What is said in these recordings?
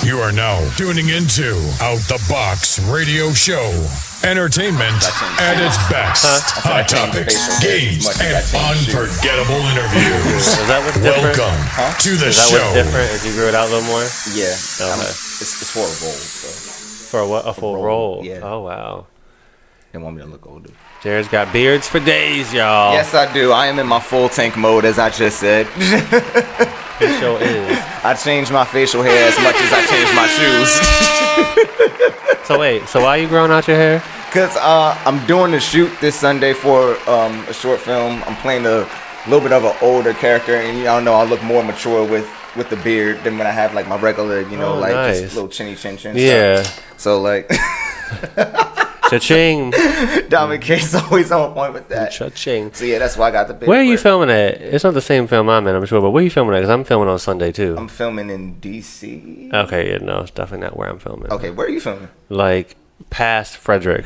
You are now tuning into Out the Box Radio Show. Entertainment at its best. Hot topics, games, and unforgettable interviews. Is that what's different? Welcome to the Is that show. what's different if you grew it out a little more? Yeah. Okay. It's for a role. So For what? A full role? Yeah. Oh, wow. they want me to look older. Jared's got beards for days, y'all. Yes, I do. I am in my full tank mode, as I just said. It sure is. I changed my facial hair as much as I changed my shoes. So wait, so why are you growing out your hair? Because I'm doing the shoot this Sunday for a short film. I'm playing a little bit of an older character, and y'all know I look more mature with the beard than when I have like my regular, nice. just little chinny chin chin. Yeah. Stuff. So like, Cha-ching. Dominic K's always on point with that. Cha-ching. So yeah, that's why I got the beard. Where are you filming at? It's not the same film I'm in, I'm sure, but where are you filming at? Because I'm filming on Sunday, too. I'm filming in DC. Okay, yeah, no, it's definitely not where I'm filming. Okay, where are you filming? Like, past Frederick.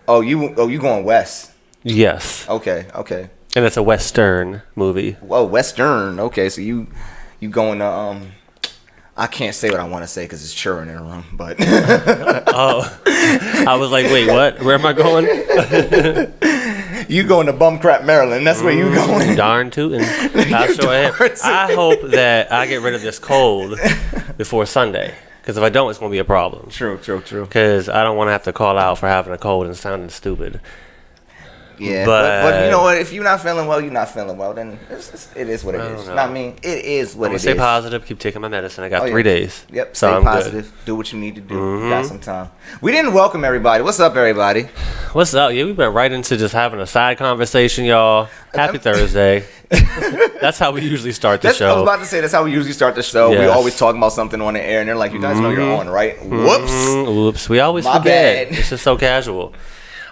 Oh, you going west? Yes. Okay. And it's a Western movie. Whoa, Western. Okay, so you going to I can't say what I want to say because it's churring in a room, but Oh. I was like, wait, what? Where am I going? you going to Bumcrap, Maryland. That's where you going. Darn tootin'. I sure am. I hope that I get rid of this cold before Sunday. Because if I don't, it's going to be a problem. True. Because I don't want to have to call out for having a cold and sounding stupid. Yeah, but you know what? If you're not feeling well, you're not feeling well. Then it is what it is. Know. I mean, it is what it is. Stay positive. Keep taking my medicine. I got 3 days. Yep. So stay I'm positive. good. Do what you need to do. You got some time. We didn't welcome everybody. What's up, everybody? What's up? Yeah, we went right into just having a side conversation, y'all. Happy Thursday. That's how we usually start the show. I was about to say that's how we usually start the show. Yes. We always talk about something on the air, and they're like, "You guys know you're on, right?" Whoops. Whoops. We always My forget. bad. It's just so casual.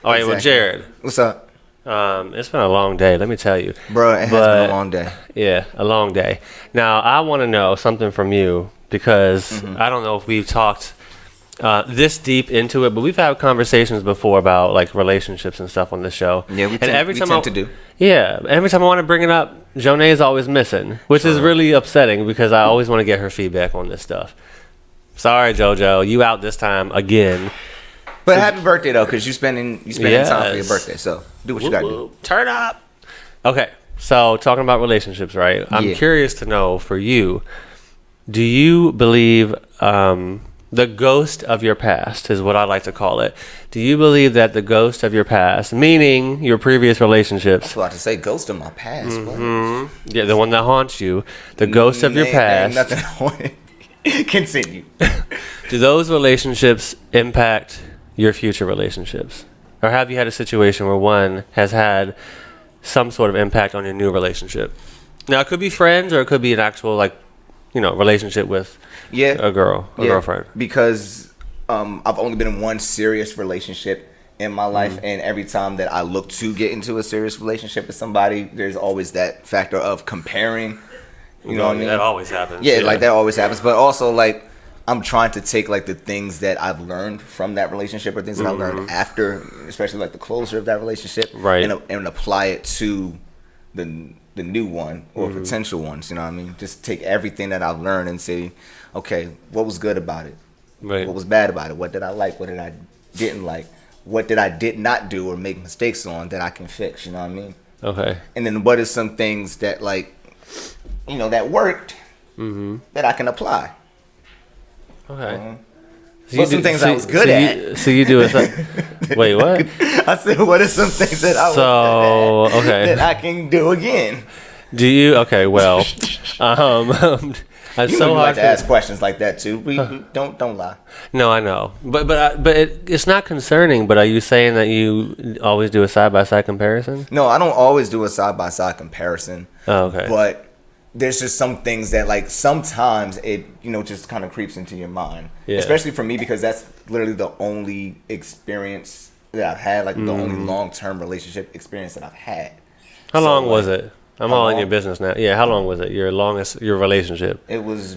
All right, well, Jared. What's up? It's been a long day, let me tell you. Bro, it has been a long day. Yeah, a long day. Now, I want to know something from you because I don't know if we've talked this deep into it, but we've had conversations before about like relationships and stuff on this show. Yeah, we tend to do. Yeah, every time I want to bring it up, Jonay is always missing, which is really upsetting because I always want to get her feedback on this stuff. Sorry, JoJo, you out this time again. But happy birthday though, because you spending time for your birthday. So do what you gotta do. Turn up. Okay, so talking about relationships, right? I'm curious to know for you, do you believe the ghost of your past is what I like to call it? Do you believe that the ghost of your past, meaning your previous relationships? I was about to say ghost of my past. Yeah, the one that haunts you, the ghost of your past. Nothing haunted. Continue. Do those relationships impact your future relationships? Or have you had a situation where one has had some sort of impact on your new relationship? Now, it could be friends or it could be an actual, relationship with a girlfriend. Because I've only been in one serious relationship in my life, and every time that I look to get into a serious relationship with somebody, there's always that factor of comparing. You know what I mean? That always happens. Yeah, like that always happens. But also, like, I'm trying to take like the things that I've learned from that relationship or things that I learned after, especially like the closure of that relationship, right, and apply it to the new one or potential ones. You know what I mean? Just take everything that I've learned and say, okay, what was good about it? Right. What was bad about it? What did I like? What did I didn't like? What did I did not do or make mistakes on that I can fix? You know what I mean? Okay. And then what are some things that that worked that I can apply? Okay. So some things I was good at. So you do it. Wait, what? I said, what are some things that I was good at that I can do again? Do you? Okay, well, it's you so hard like to ask questions like that too. Don't lie. No, I know, but it's not concerning. But are you saying that you always do a side by side comparison? No, I don't always do a side by side comparison. Oh, okay. But there's just some things that like sometimes it just kind of creeps into your mind, especially for me because that's literally the only experience that I've had, like the only long-term relationship experience that I've had. How long was it? I'm all in your business now. Yeah, how long was it? Your relationship? It was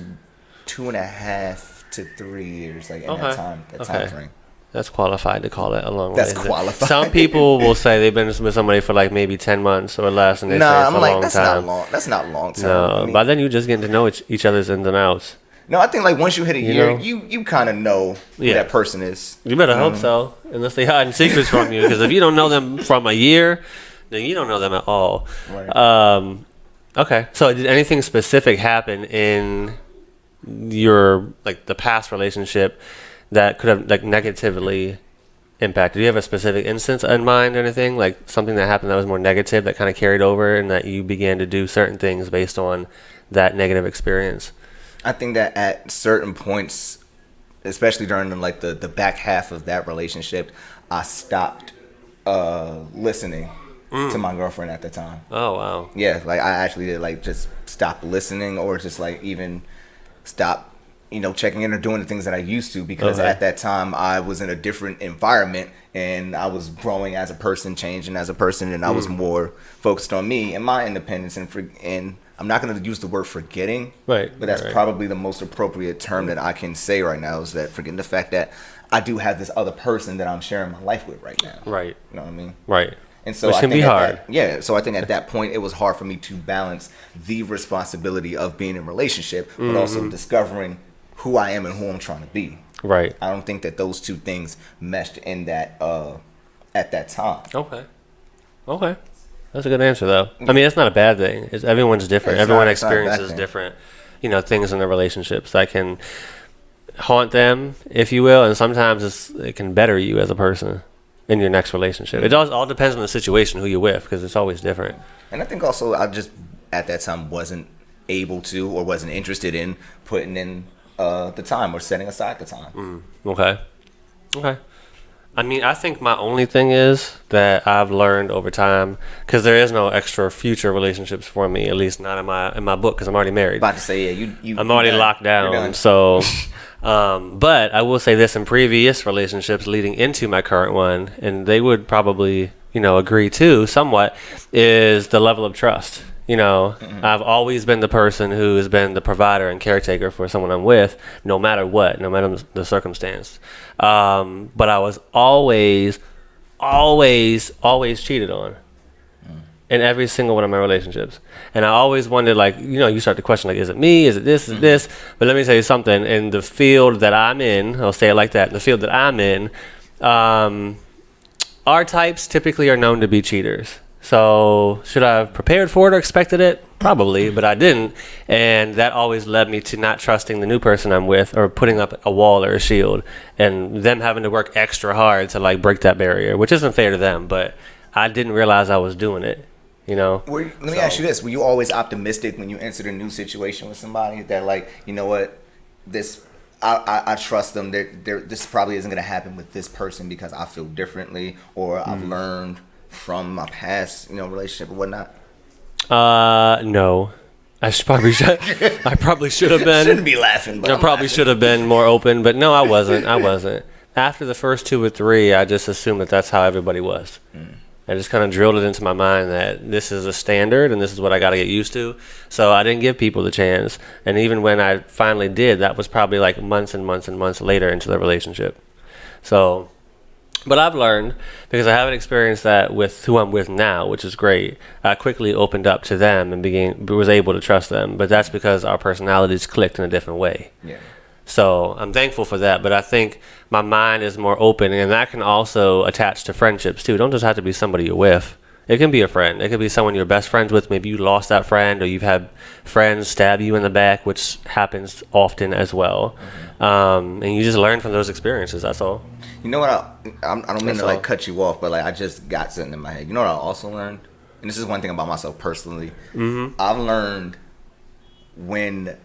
2.5 to 3 years, like in that time frame. That's qualified to call it a long That's relationship. qualified. Some people will say they've been with somebody for like maybe 10 months or less, and they say it's a long time. That's not long term. No, I mean, by then you're just getting to know each other's ins and outs. No, I think like once you hit a year, know? you kind of know who that person is. You better hope so, unless they hiding secrets from you. Because if you don't know them from a year, then you don't know them at all. Right. Okay. So did anything specific happen in your like the past relationship that could have like negatively impacted? Do you have a specific instance in mind or anything? Like something that happened that was more negative that kind of carried over and that you began to do certain things based on that negative experience? I think that at certain points, especially during like the back half of that relationship, I stopped listening to my girlfriend at the time. Oh, wow. Yeah, like I actually did like just stop listening or just like even stop, checking in or doing the things that I used to because at that time I was in a different environment and I was growing as a person, changing as a person, and I was more focused on me and my independence and I'm not going to use the word forgetting, right? But that's probably the most appropriate term that I can say right now is that forgetting the fact that I do have this other person that I'm sharing my life with right now. Right. You know what I mean? Right. And so Which I can think be hard. So I think at that point it was hard for me to balance the responsibility of being in a relationship, but also discovering who I am and who I'm trying to be. Right. I don't think that those two things meshed in that at that time. Okay. That's a good answer, though. I mean, it's not a bad thing. Everyone's different. Everyone experiences different, things in their relationships that can haunt them, if you will, and sometimes it can better you as a person in your next relationship. It all depends on the situation, who you're with, because it's always different. And I think also I just at that time wasn't able to or wasn't interested in putting in the time or setting aside the time. Okay. I mean, I think my only thing is that I've learned over time, because there is no extra future relationships for me, at least not in my book, because I'm already married. About to say, I'm already locked down. So, but I will say this: in previous relationships leading into my current one, and they would probably, agree too, somewhat, is the level of trust. I've always been the person who has been the provider and caretaker for someone I'm with, no matter what, no matter the circumstance. But I was always cheated on in every single one of my relationships. And I always wondered, like, you start to question, like, is it me? Is it this? Is it this? But let me tell you something. In the field that I'm in, I'll say it like that, in the field that I'm in, our types typically are known to be cheaters. So should I have prepared for it or expected it? Probably, but I didn't. And that always led me to not trusting the new person I'm with or putting up a wall or a shield and them having to work extra hard to like break that barrier, which isn't fair to them, but I didn't realize I was doing it, Let me ask you this. Were you always optimistic when you entered a new situation with somebody that like, you know what, I trust them. This probably isn't going to happen with this person because I feel differently or I've learned from my past, relationship or whatnot? No. I probably should have been. Shouldn't be laughing, but I probably should have been more open, but no, I wasn't. After the first 2 or 3, I just assumed that that's how everybody was. I just kind of drilled it into my mind that this is a standard and this is what I got to get used to. So I didn't give people the chance. And even when I finally did, that was probably like months and months and months later into the relationship. So, but I've learned, because I haven't experienced that with who I'm with now, which is great. I quickly opened up to them and was able to trust them. But that's because our personalities clicked in a different way. Yeah. So I'm thankful for that. But I think my mind is more open, and that can also attach to friendships too. It don't just have to be somebody you're with. It can be a friend. It could be someone you're best friends with. Maybe you lost that friend, or you've had friends stab you in the back, which happens often as well. And you just learn from those experiences. That's all. You know what? I don't mean to like cut you off, but like I just got something in my head. You know what I also learned? And this is one thing about myself personally. I've learned when.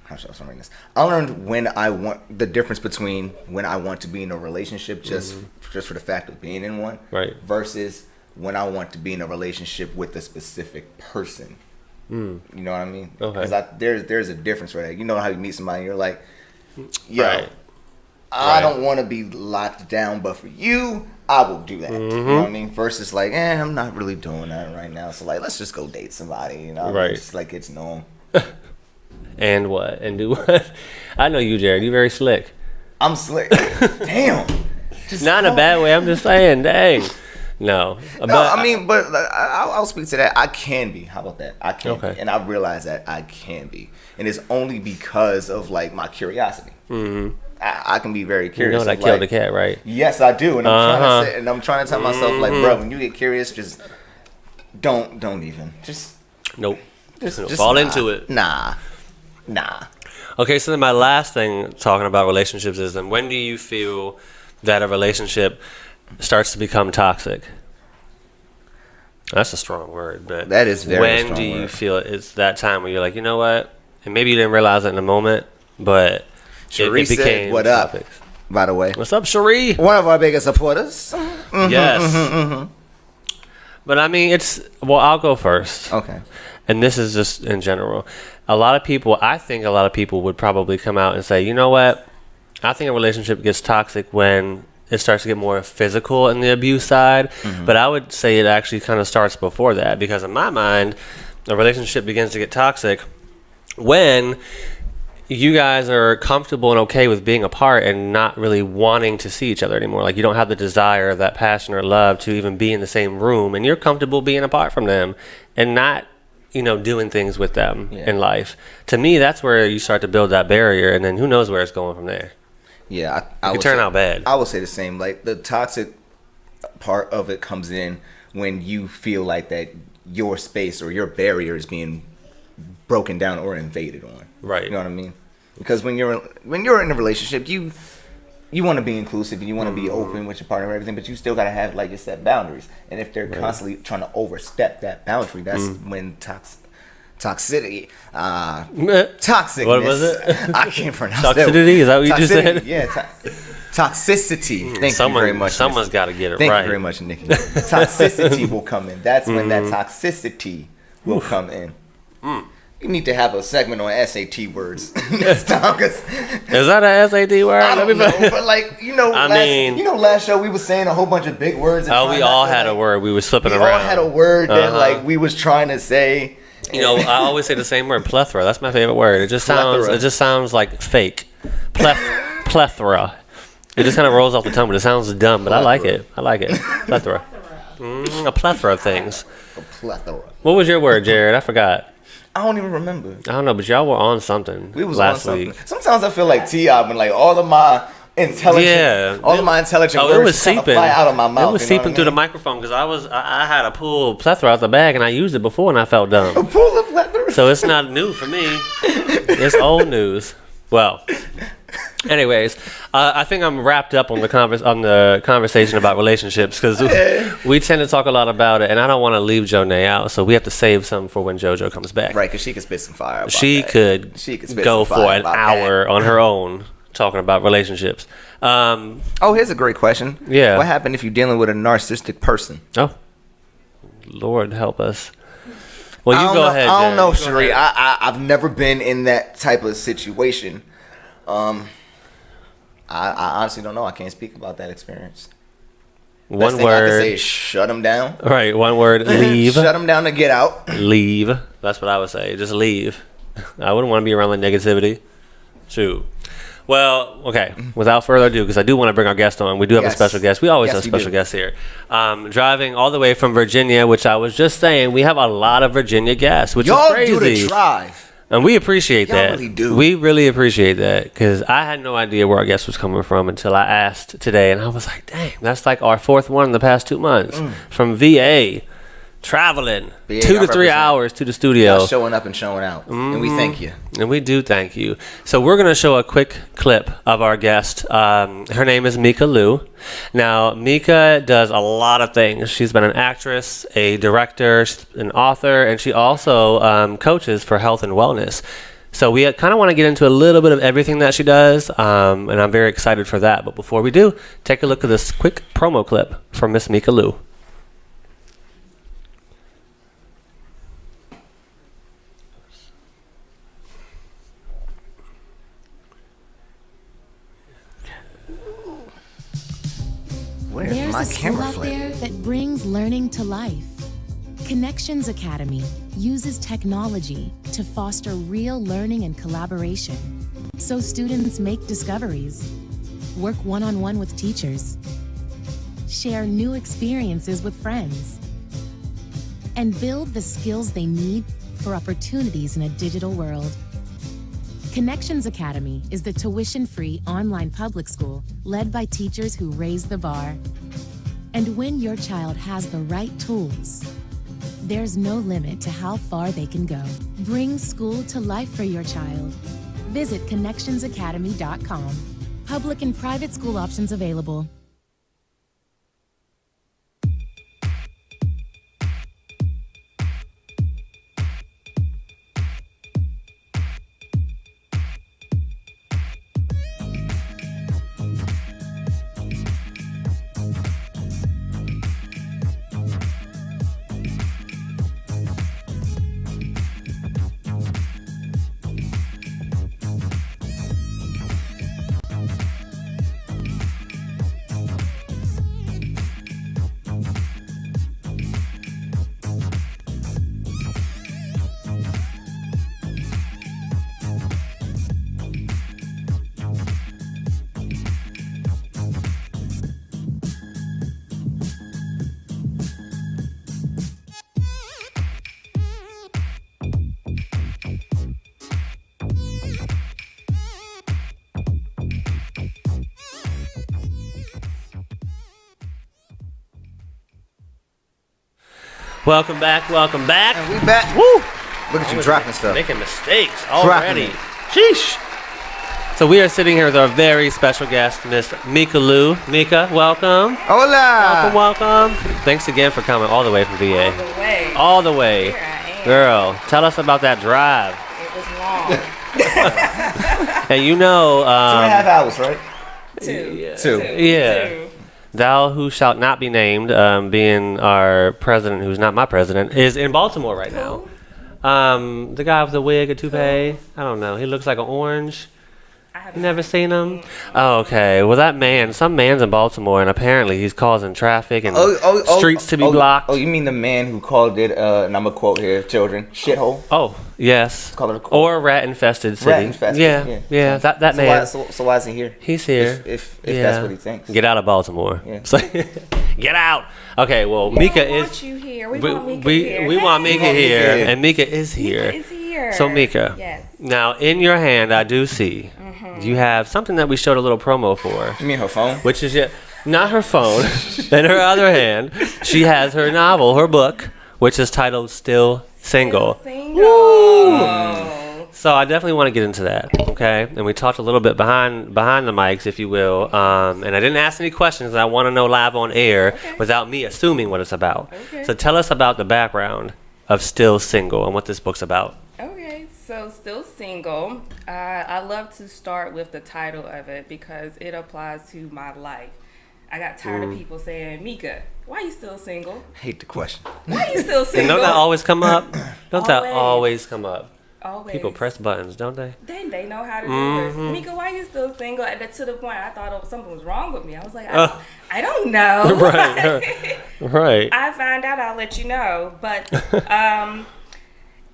How should I explain this? I learned when I want the difference between when I want to be in a relationship just for the fact of being in one, right, versus when I want to be in a relationship with a specific person. You know what I mean? Because there's a difference right there. You know how you meet somebody and you're like, yo, right. I don't want to be locked down, but for you, I will do that. You know what I mean? Versus like, I'm not really doing that right now. So like, let's just go date somebody. Right. Just like it's known. And what? And do what? I know you, Jared. You very slick. I'm slick. Damn. Not in a bad way. I'm just saying, dang. No. But I'll speak to that. I can be. How about that? I can be. And I realize that I can be. And it's only because of, like, my curiosity. Mm-hmm. I can be very curious. You know that killed the cat, right? Yes, I do. And I'm trying to tell myself, like, bro, when you get curious, just don't even. Just nope. Just fall into it. Nah. Okay, so then my last thing talking about relationships is, then when do you feel that a relationship starts to become toxic? That's a strong word, but that is very when strong do you word. feel it's that time where you're like, you know what? And maybe you didn't realize it in the moment, but Cherie it became said, what topics. up? By the way. What's up, Cherie? One of our biggest supporters. Yes. But I mean, I'll go first. Okay. And this is just in general. I think a lot of people would probably come out and say, you know what? I think a relationship gets toxic when it starts to get more physical in the abuse side. Mm-hmm. But I would say it actually kind of starts before that, because in my mind, a relationship begins to get toxic when you guys are comfortable and okay with being apart and not really wanting to see each other anymore. Like, you don't have the desire, that passion or love to even be in the same room, and you're comfortable being apart from them and not, doing things with them in life. To me, that's where you start to build that barrier, and then who knows where it's going from there. Yeah, it could turn out bad. I would say the same. Like, the toxic part of it comes in when you feel like that your space or your barrier is being broken down or invaded on. Right. You know what I mean? Because when you're in a relationship, you want to be inclusive and you want to be open with your partner and everything, but you still got to have, like, your set boundaries. And if they're constantly trying to overstep that boundary, that's when toxicity. Toxicness. What was it? I can't pronounce toxicity? that. Is that what you just said? Yeah. Toxicity. Thank you very much. Someone's got to get it Thank right. Thank you very much, Nikki. Toxicity will come in. That's when that toxicity will come in. You need to have a segment on SAT words next time. Is that an SAT word? I don't know, but last show we was saying a whole bunch of big words. And we all had a word. We was flipping around. We all had a word that we was trying to say. I always say the same word, plethora. That's my favorite word. It just sounds like fake. Plethora. It just kind of rolls off the tongue, but it sounds dumb. But plethora. I like it. Plethora. A plethora of things. A plethora. What was your word, Jared? I forgot. I don't even remember. I don't know, but y'all were on something. We was last on week. Something. Sometimes I feel like T.I. been like all of my intelligent, it was seeping. Fly out of my mouth. It was seeping through the microphone because I had a pull plethora out the bag and I used it before and I felt dumb. A pull of plethora. So it's not new for me. It's old news. Well. Anyways, I think I'm wrapped up on the conversation about relationships because we tend to talk a lot about it, and I don't want to leave Jonay out, so we have to save some for when JoJo comes back. Right, because she could spit some fire. About she that. could go for an hour that. On her own talking about relationships. Here's a great question. Yeah. What happened if you're dealing with a narcissistic person? Oh, Lord help us. Well, you go ahead. I don't know, Cherie. I've never been in that type of situation. I honestly don't know. I can't speak about that experience. One Best word. Thing I can say is shut them down. Right. One word. Leave. Shut them down to get out. Leave. That's what I would say. Just leave. I wouldn't want to be around the negativity. Shoot. Well, okay. Without further ado, because I do want to bring our guest on. We do have a special guest. We always have special guests here. Driving all the way from Virginia, which I was just saying, we have a lot of Virginia guests, which is crazy. Y'all do the drive. And we appreciate that. Really do. We really appreciate that because I had no idea where our guest was coming from until I asked today, and I was like, "Dang, that's like our fourth one in the past 2 months from VA, traveling 2 to 3 hours to the studio, showing up and showing out, and we thank you. And we do thank you. So we're gonna show a quick clip of our guest. Her name is Mika Liu. Now, Mika does a lot of things. She's been an actress, a director, an author, and she also coaches for health and wellness. So we kind of want to get into a little bit of everything that she does, and I'm very excited for that. But before we do, take a look at this quick promo clip from Miss Mika Liu. There's a school out there that brings learning to life. Connections Academy uses technology to foster real learning and collaboration, so students make discoveries, work one-on-one with teachers, share new experiences with friends, and build the skills they need for opportunities in a digital world. Connections Academy is the tuition-free online public school led by teachers who raise the bar. And when your child has the right tools, there's no limit to how far they can go. Bring school to life for your child. Visit connectionsacademy.com. Public and private school options available. Welcome back. And we back. Woo! Look at you dropping stuff. Making mistakes already. Sheesh. So we are sitting here with our very special guest, Miss Mika Lou. Mika, welcome. Hola. Welcome. Thanks again for coming all the way from VA. All the way. Here I am. Girl, tell us about that drive. It was long. And you know... 2.5 hours, right? Two. Yeah. Thou who shalt not be named, being our president, who's not my president, is in Baltimore right now. The guy with the wig, a toupee. I don't know. He looks like an orange. You never seen him? Oh, okay. Well, that man, some man's in Baltimore, and apparently he's causing traffic and streets to be blocked. Oh, you mean the man who called it, and I'm going to quote here, children, shithole? Oh, yes. Call it a quote. Or rat-infested city. Rat-infested, yeah. That man. So why is he here? He's here. If that's what he thinks. Get out of Baltimore. Yeah. So, get out. Okay, well, Mika is... You here. We want Mika here, and Mika is here. Mika is here. So, Mika, yes. Now in your hand, I do see you have something that we showed a little promo for. You mean her phone? Which is not her phone. In her other hand, she has her novel, her book, which is titled Still Single. Woo! So I definitely want to get into that, okay? And we talked a little bit behind the mics, if you will. And I didn't ask any questions. I want to know live on air without me assuming what it's about. Okay. So tell us about the background of Still Single and what this book's about. Okay, so Still Single. I love to start with the title of it because it applies to my life. I got tired of people saying, Mika, why you still single? I hate the question. Why you still And single? don't that always come up? Don't that Always. always come up? Always. People press buttons, don't they? They know how to do it. Mika, why you still single? And to the point I thought something was wrong with me. I was like, I don't know. Right. I find out, I'll let you know. But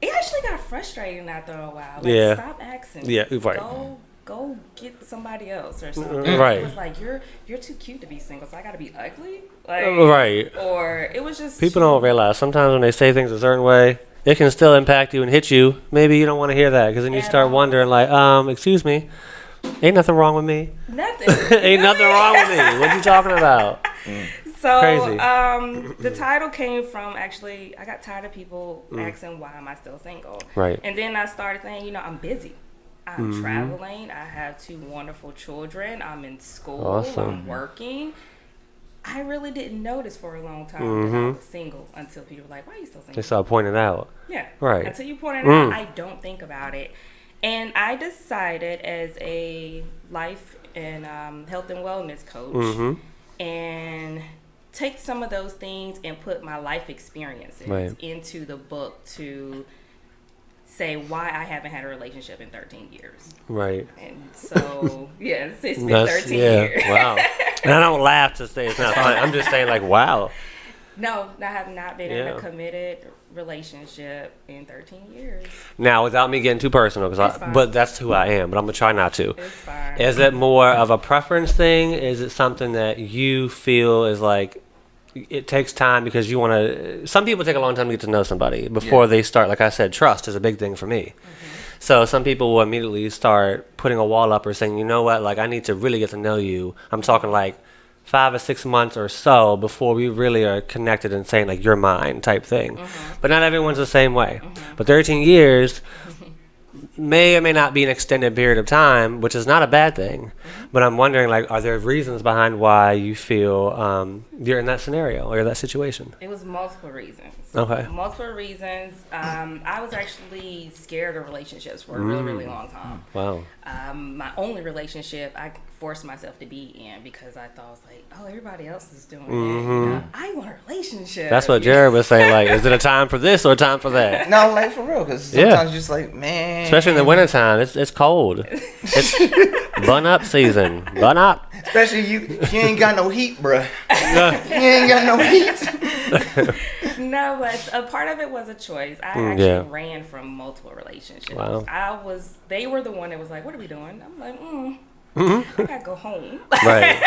it actually got frustrating after a while. Like, stop asking. Yeah, right. Go get somebody else or something. Right. It was like, you're too cute to be single, so I gotta be ugly? Like, right. Or it was just People don't realize sometimes when they say things a certain way, it can still impact you and hit you. Maybe you don't want to hear that because then you start wondering, like, excuse me, ain't nothing wrong with me. nothing. Ain't nothing wrong with me. What you talking about? So, Crazy. the title came from, actually, I got tired of people asking, why am I still single? Right. And then I started saying, I'm busy. I'm traveling. I have 2 wonderful children. I'm in school. Awesome. I'm working. I really didn't notice for a long time that I was single until people were like, why are you still single? They start pointing out. Yeah. Right. Until you point it out, I don't think about it. And I decided as a life and health and wellness coach and take some of those things and put my life experiences into the book to say why I haven't had a relationship in 13 years. Right. And so, yes, it's been 13 years. Wow. And I don't laugh to say it's not funny. I'm just saying, like, wow. No, I have not been in a committed relationship in 13 years. Now, without me getting too personal, but that's who I am. But I'm gonna try not to. It's fine. Is it more of a preference thing? Is it something that you feel is like it takes time because you want to? Some people take a long time to get to know somebody before they start. Like I said, trust is a big thing for me. So some people will immediately start putting a wall up or saying, you know what, like I need to really get to know you. I'm talking like 5 or 6 months or so before we really are connected and saying like you're mine type thing. But not everyone's the same way. But 13 years may or may not be an extended period of time, which is not a bad thing. But I'm wondering, like, are there reasons behind why you feel you're in that scenario or that situation? It was multiple reasons. Okay. Multiple reasons. I was actually scared of relationships for a really, really long time. Wow. My only relationship I forced myself to be in because I thought, I was like, oh, everybody else is doing it. You know, I want a relationship. That's what Jared was saying. Like, is it a time for this or a time for that? No, like for real, because sometimes you're just like, man. Especially in the wintertime, it's cold. It's bun up season. Bun up. Especially you ain't got no heat, bruh. You ain't got no heat. No, but a part of it was a choice. I actually ran from multiple relationships. Wow. They were the one that was like, what are we doing? I'm like, I gotta go home. Right.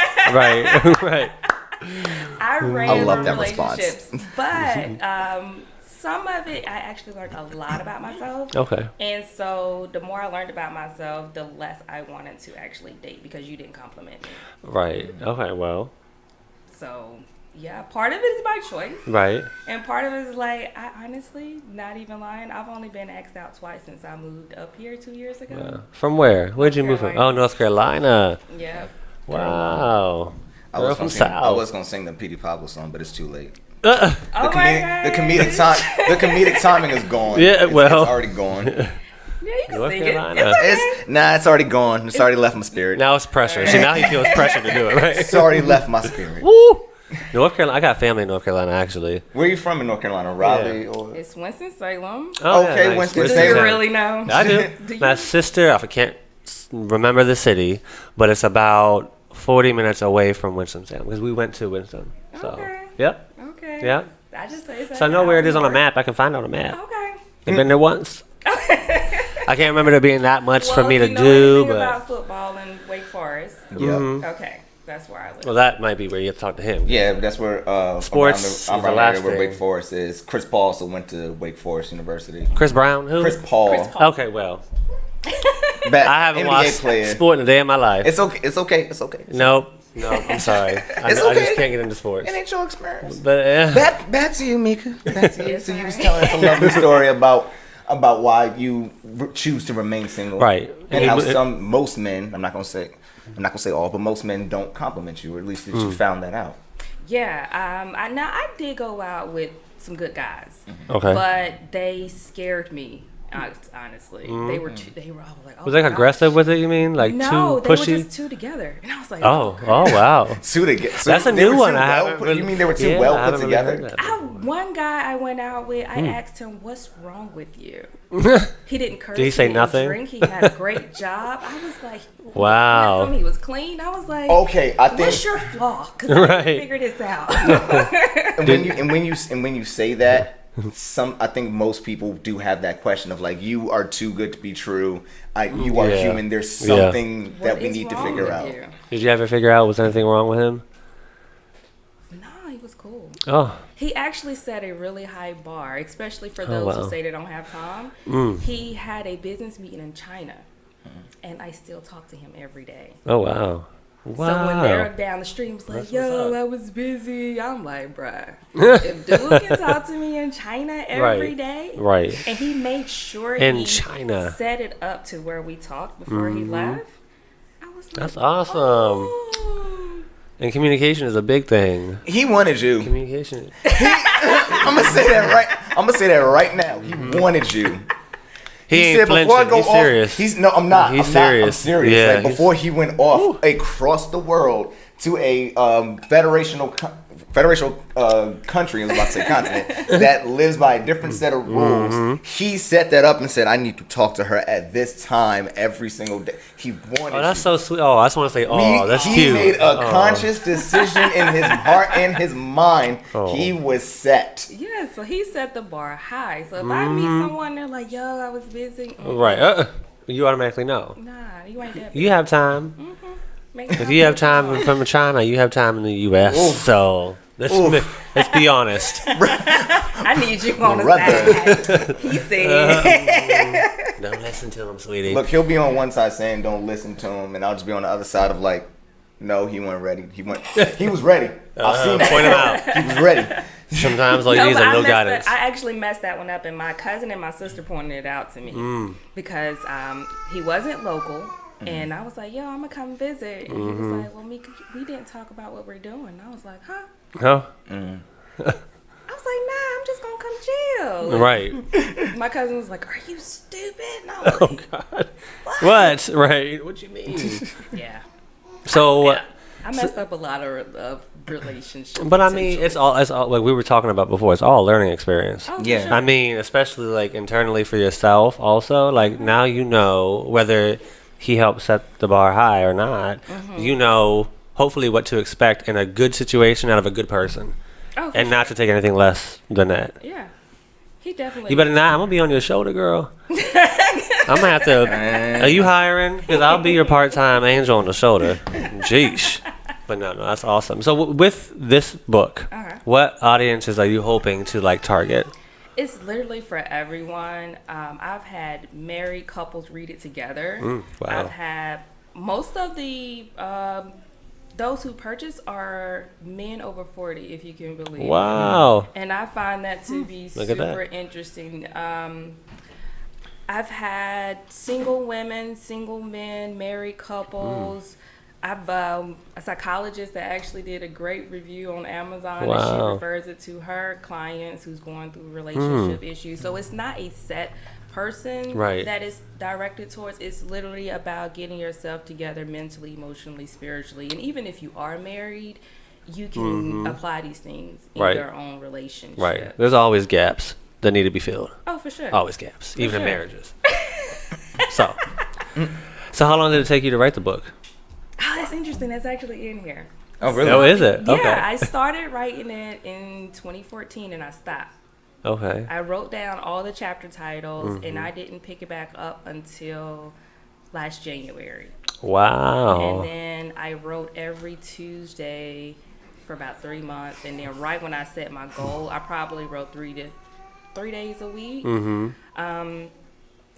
I ran I love from that relationships, response. but some of it I actually learned a lot about myself. Okay. And so the more I learned about myself, the less I wanted to actually date because you didn't compliment me. Right. Okay. Well. So yeah, part of it is my choice. Right. And part of it is like, I honestly, not even lying, I've only been asked out twice since I moved up here 2 years ago. Yeah. From where? Where'd you move from? Oh, North Carolina. Yeah. Wow. I was gonna sing the Petey Pablo song, but it's too late. Oh my God. The comedic timing is gone. Yeah, it's already gone. Yeah, you can North sing Carolina. it. It's okay. It's already gone. It's already left my spirit. Now it's pressure. See, now he feels pressure to do it, right? It's already left my spirit. Woo! North Carolina. I got family in North Carolina, actually. Where are you from in North Carolina? Raleigh or? It's Winston-Salem. Oh, Okay, yeah, nice. Winston-Salem. Do you really know? I do. My sister, I can't remember the city, but it's about 40 minutes away from Winston-Salem because we went to Winston. So, Okay. Yep. Okay. Yeah. I just say So I know where it is on a map. I can find it on a map. Okay. I've been there once. I can't remember there being that much for me to you know do, anything but about football in Wake Forest? Yeah. Okay, that's where I live. well, that might be where you have to talk to him. Yeah, that's where Sports I'm is the around last area where thing. Wake Forest is. Chris Paul also went to Wake Forest University. Chris Brown, who? Chris Paul. Okay, well, I I haven't watched sport in a day of my life. It's okay. It's okay. It's okay. Nope. No, I'm sorry. I just can't get into sports. It ain't your experience. But Back to you, Mika. Back to you. So you was telling us a lovely story about why you choose to remain single, right? And how most men, I'm not gonna say all, but most men don't compliment you, or at least that you found that out. Yeah, I did go out with some good guys, Okay. but they scared me. Honestly, they were. They were all like, "Oh, Was they aggressive with it? You mean like no, too pushy? they were just two together, and I was like, oh wow. That's a new one. You mean they were too well put together? One guy I went out with, I asked him, "What's wrong with you?" He didn't curse. Did he say didn't nothing? Drink. He had a great job. I was like, wow. He told me he was clean. I was like, okay, I think what's your flaw? Because I Right. didn't figure this out. and when you say that, I think most people do have that question of like, you are too good to be true. You are human. There's something that we need to figure out. Did you ever figure out was anything wrong with him? No, he was cool. Oh. He actually set a really high bar, especially for those who say they don't have time. He had a business meeting in China, and I still talk to him every day. Oh wow. Wow. So when they're down the street, he was like, "Yo, I was busy." I'm like, "Bruh, if dude can talk to me in China every day, right?" And he made sure in he China set it up to where we talked before he left. I was like, that's awesome. Oh. And communication is a big thing. He wanted you. Communication. I'm gonna say that right now. He wanted you. He ain't flinching. He's serious. I'm not. He's I'm serious. Not, I'm serious. Yeah, like before he went off across the world to a federation country, I was about to say continent, that lives by a different set of rules. He set that up and said, I need to talk to her at this time every single day. He wanted. Oh, that's so sweet. Oh, I just want to say, that's he cute. He made a conscious decision in his heart and his mind. He was set. Yeah, so he set the bar high. So if I meet someone, they're like, yo, I was busy. Right. You automatically know. Nah, you ain't that. You have time. If you have time from China, you have time in the U.S. Oof. So let's be honest. I need you on the side. He said. Don't listen to him, sweetie. Look, he'll be on one side saying don't listen to him, and I'll just be on the other side of like, no, he wasn't ready. He was ready. I've seen that. Point him out. He was ready. Sometimes all you need is a little guidance. I actually messed that one up, and my cousin and my sister pointed it out to me because he wasn't local. And I was like, yo, I'm going to come visit. And he was like, well, Mika, we didn't talk about what we're doing. And I was like, huh? I was like, nah, I'm just going to come chill. Right. My cousin was like, are you stupid? And I was like, God. What? Right. What you mean? Yeah. So... I messed up a lot of relationships. But I mean, it's all like we were talking about before. It's all a learning experience. Oh, yeah. Sure. I mean, especially like internally for yourself also. Like now you know whether he helped set the bar high or not. You know, hopefully what to expect in a good situation out of a good person. Oh, and not to take anything less than that. Yeah. He definitely. You better not. I'm going to be on your shoulder, girl. I'm going to have to. Are you hiring? Because I'll be your part-time angel on the shoulder. Jeesh. But no, that's awesome. So with this book, what audiences are you hoping to like target? It's literally for everyone. I've had married couples read it together. Wow. I've had most of the those who purchase are men over 40, if you can believe it. Wow. And I find that to be super interesting. I've had single women, single men, married couples. I've a psychologist that actually did a great review on Amazon. Wow. And she refers it to her clients who's going through relationship issues. So it's not a set person that is directed towards. It's literally about getting yourself together mentally, emotionally, spiritually. And even if you are married, you can apply these things in your own relationship. Right. There's always gaps that need to be filled. Oh, for sure. Always gaps, even in marriages. So how long did it take you to write the book? Oh, that's interesting. That's actually in here. Oh, really? Oh, is it? Yeah, Okay. I started writing it in 2014 and I stopped. Okay. I wrote down all the chapter titles and I didn't pick it back up until last January. Wow. And then I wrote every Tuesday for about 3 months. And then right when I set my goal, I probably wrote 3 days a week.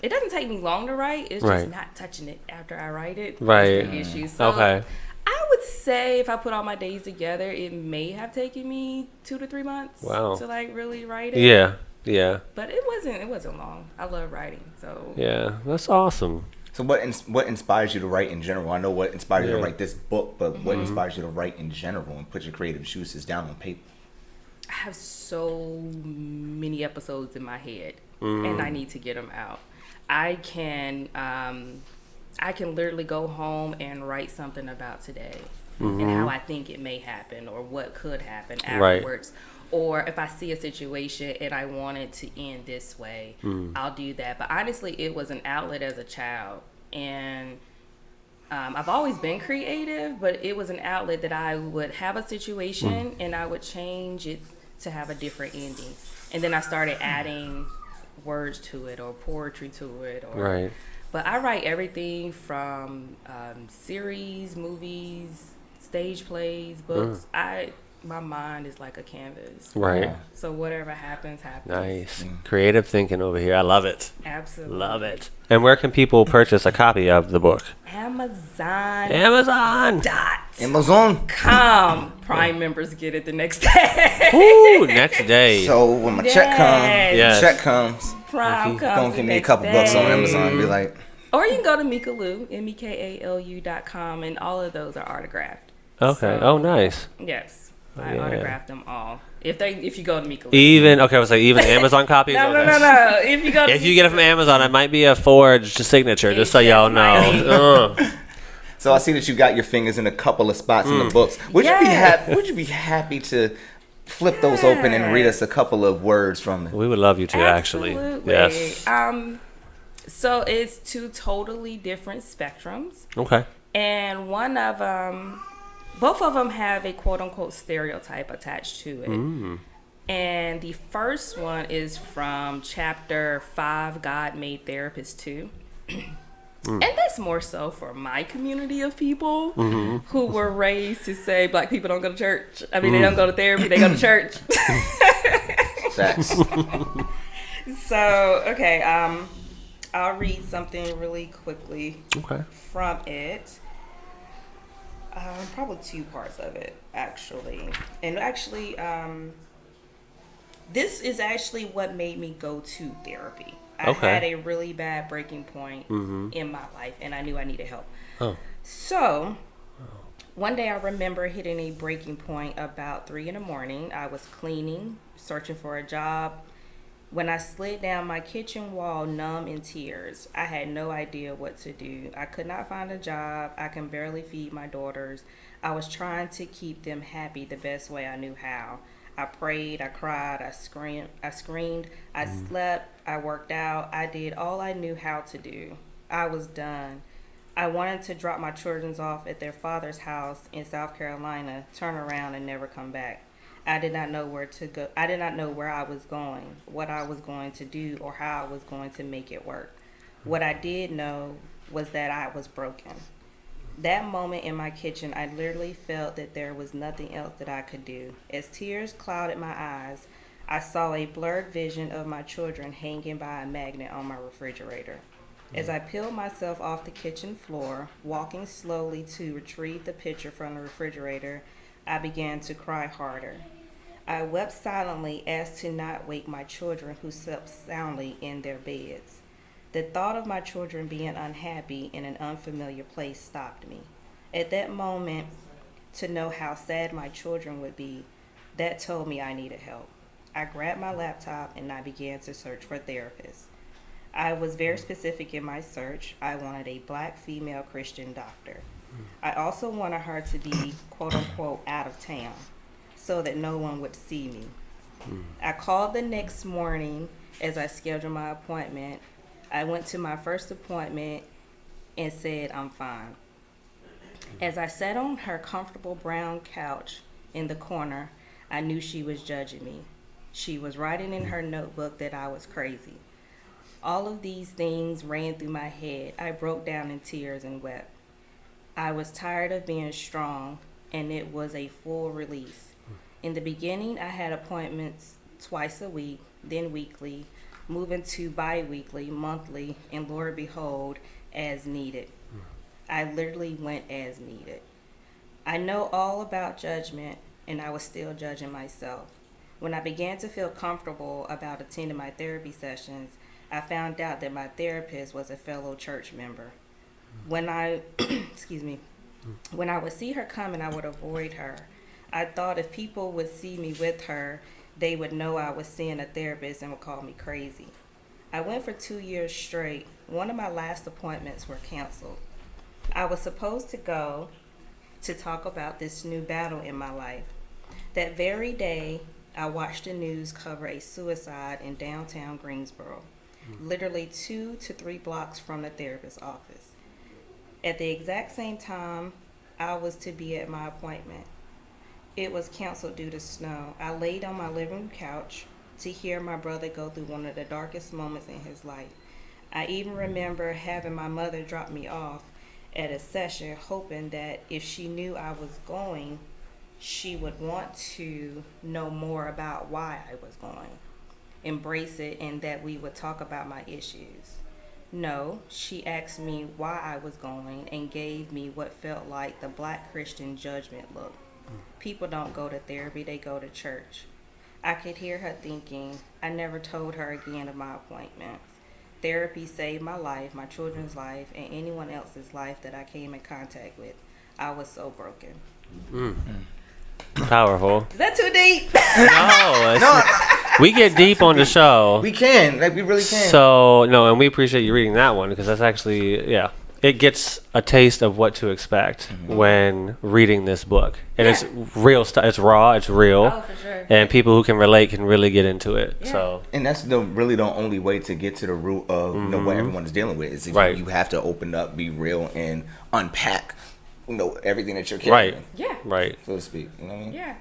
It doesn't take me long to write. It's just not touching it after I write it. Right. That's the issue. So I would say if I put all my days together, it may have taken me 2 to 3 months to like really write it. Yeah. Yeah. But it wasn't long. I love writing. So yeah, that's awesome. So what inspires you to write in general? I know what inspired you to write this book, but what inspires you to write in general and put your creative juices down on paper? I have so many episodes in my head, and I need to get them out. I can literally go home and write something about today and how I think it may happen or what could happen afterwards. Or if I see a situation and I want it to end this way, I'll do that. But honestly, it was an outlet as a child. And I've always been creative, but it was an outlet that I would have a situation and I would change it to have a different ending. And then I started adding words to it or poetry to it. But I write everything from series, movies, stage plays, books. My mind is like a canvas. Right. So whatever happens. Nice. Creative thinking over here. I love it. Absolutely. Love it. And where can people purchase a copy of the book? Amazon. Prime members get it the next day. Ooh, next day. So when my check comes, Prime comes. Gonna give me a couple bucks on Amazon and be like. Or you can go to Mikalu, MEKALU.com, and all of those are autographed. Okay. So, nice. Yes. I autographed them all. If you go to Mikalu. Even Amazon copies. No. If you get it from Amazon, it might be a forged signature. Just so y'all know. So I see that you got your fingers in a couple of spots in the books. Would you be happy to flip those open and read us a couple of words from it? We would love you to, actually. Yes. So it's two totally different spectrums. Okay. And one of them, both of them have a quote unquote stereotype attached to it. And the first one is from chapter 5, God Made Therapists Too. And that's more so for my community of people who were raised to say black people don't go to church. I mean, they don't go to therapy, they go to church. Facts. So, okay, I'll read something really quickly from it. Probably two parts of it, actually. And actually, this is actually what made me go to therapy. I had a really bad breaking point in my life, and I knew I needed help. So, one day I remember hitting a breaking point about 3 a.m. I was cleaning, searching for a job, when I slid down my kitchen wall, numb in tears. I had no idea what to do. I could not find a job. I can barely feed my daughters. I was trying to keep them happy the best way I knew how. I prayed, I cried, I screamed, I slept, I worked out, I did all I knew how to do. I was done. I wanted to drop my children off at their father's house in South Carolina, turn around and never come back. I did not know where to go. I did not know where I was going, what I was going to do, or how I was going to make it work. What I did know was that I was broken. That moment in my kitchen, I literally felt that there was nothing else that I could do. As tears clouded my eyes, I saw a blurred vision of my children hanging by a magnet on my refrigerator. As I peeled myself off the kitchen floor, walking slowly to retrieve the picture from the refrigerator, I began to cry harder. I wept silently as to not wake my children who slept soundly in their beds. The thought of my children being unhappy in an unfamiliar place stopped me. At that moment, to know how sad my children would be, that told me I needed help. I grabbed my laptop and I began to search for therapists. I was very specific in my search. I wanted a black female Christian doctor. I also wanted her to be quote unquote out of town so that no one would see me. I called the next morning as I scheduled my appointment. I went to my first appointment and said, I'm fine. As I sat on her comfortable brown couch in the corner, I knew she was judging me. She was writing in her notebook that I was crazy. All of these things ran through my head. I broke down in tears and wept. I was tired of being strong, and it was a full release. In the beginning, I had appointments twice a week, then weekly, moving to bi-weekly, monthly, and Lord behold, as needed. I literally went as needed. I know all about judgment, and I was still judging myself. When I began to feel comfortable about attending my therapy sessions, I found out that my therapist was a fellow church member. When I, when I would see her coming, I would avoid her. I thought if people would see me with her, they would know I was seeing a therapist and would call me crazy. I went for 2 years straight. One of my last appointments were canceled. I was supposed to go to talk about this new battle in my life. That very day, I watched the news cover a suicide in downtown Greensboro, literally 2 to 3 blocks from the therapist's office. At the exact same time, I was to be at my appointment. It was canceled due to snow. I laid on my living room couch to hear my brother go through one of the darkest moments in his life. I even remember having my mother drop me off at a session, hoping that if she knew I was going, she would want to know more about why I was going, embrace it, and that we would talk about my issues. No, she asked me why I was going and gave me what felt like the black Christian judgment look. People don't go to therapy, they go to church. I could hear her thinking. I never told her again of my appointments. Therapy saved my life, my children's life, and anyone else's life that I came in contact with. I was so broken. Powerful. Is that too deep? No, we get deep on the show. We can, like we really can. So, no, and we appreciate you reading that one because that's actually, it gets a taste of what to expect when reading this book. And it's real stuff. It's raw. It's real. Oh, for sure. And people who can relate can really get into it. Yeah. So. And that's really the only way to get to the root of what everyone is dealing with. Is if you have to open up, be real, and unpack, everything that you're carrying. Right. Yeah. Right. So to speak. You know what I mean? Yeah.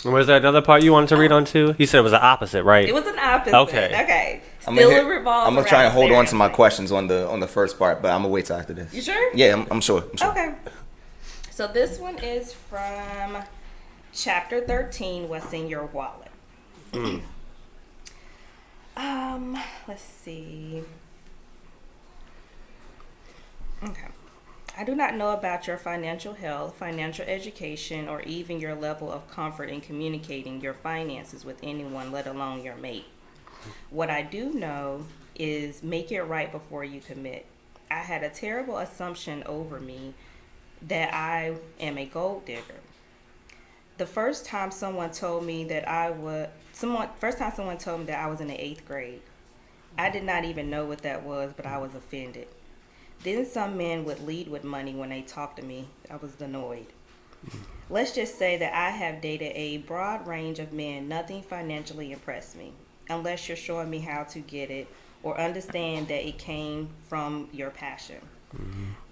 And was there another part you wanted to read on too? You said it was the opposite, right? It was an opposite. Okay. Still it revolves. I'm gonna try and hold on to my questions on the first part, but I'm gonna wait till after this. You sure? Yeah, I'm sure. Okay. So this one is from chapter 13. What's in your wallet? Let's see. Okay. I do not know about your financial health, financial education, or even your level of comfort in communicating your finances with anyone, let alone your mate. What I do know is make it right before you commit. I had a terrible assumption over me that I am a gold digger. The first time someone told me that I was in the 8th grade. I did not even know what that was, but I was offended. Then some men would lead with money when they talked to me. I was annoyed. Let's just say that I have dated a broad range of men. Nothing financially impressed me, unless you're showing me how to get it or understand that it came from your passion.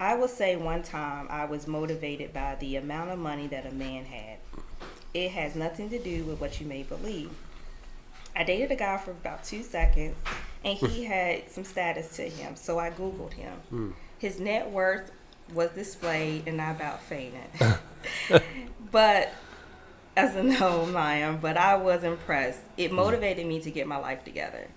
I will say one time I was motivated by the amount of money that a man had. It has nothing to do with what you may believe. I dated a guy for about 2 seconds, and he had some status to him, so I Googled him. His net worth was displayed, and I about fainted. But, as a no, I'm lying, but I was impressed. It motivated me to get my life together.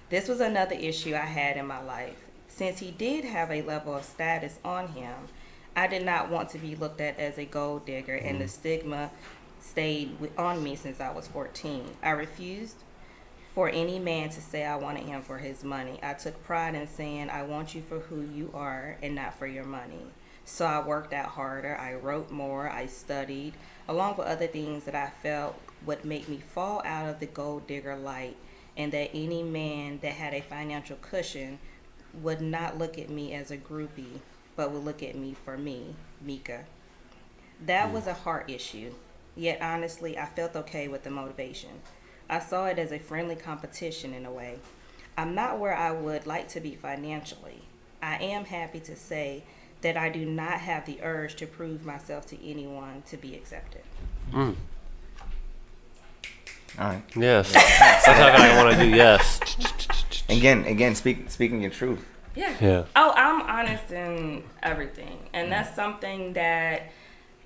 This was another issue I had in my life. Since he did have a level of status on him, I did not want to be looked at as a gold digger, and the stigma stayed on me since I was 14. I refused for any man to say I wanted him for his money. I took pride in saying I want you for who you are and not for your money. So I worked out harder, I wrote more, I studied, along with other things that I felt would make me fall out of the gold digger light, and that any man that had a financial cushion would not look at me as a groupie, but would look at me for me, Mika. That was a heart issue, yet honestly I felt okay with the motivation. I saw it as a friendly competition in a way. I'm not where I would like to be financially. I am happy to say that I do not have the urge to prove myself to anyone to be accepted. All right. Yes. That's what I want to do. Yes. Again, speaking your truth. Yeah. Oh, I'm honest in everything, and that's something that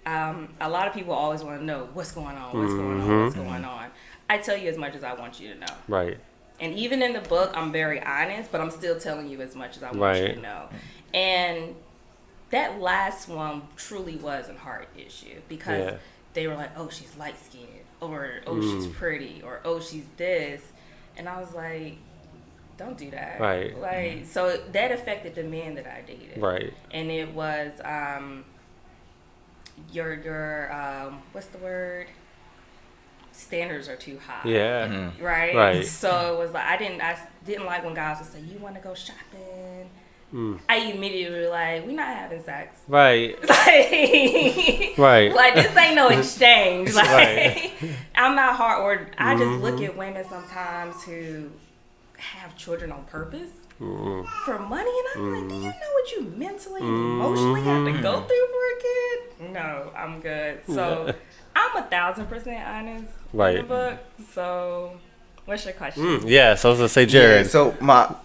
a lot of people always want to know. What's going on? What's going on? I tell you as much as I want you to know. Right. And even in the book, I'm very honest, but I'm still telling you as much as I want you to know. And that last one truly was a heart issue, because they were like, oh, she's light-skinned, or oh, she's pretty, or oh, she's this. And I was like, don't do that. Right. Like, so that affected the men that I dated. Right. And it was your what's the word? Standards are too high. Yeah. Right. So it was like I didn't like when guys would say, "You want to go shopping?" I immediately was like, "We're not having sex." Right. Like, right. Like, this ain't no exchange. Like, Right. I'm not hard. Or I just look at women sometimes who have children on purpose for money, and I'm like, do you know what you mentally and emotionally have to go through for a kid? No, I'm good. So I'm 1,000% honest in the book. So what's your question? Yeah, so I was gonna say, Jared. Yeah, so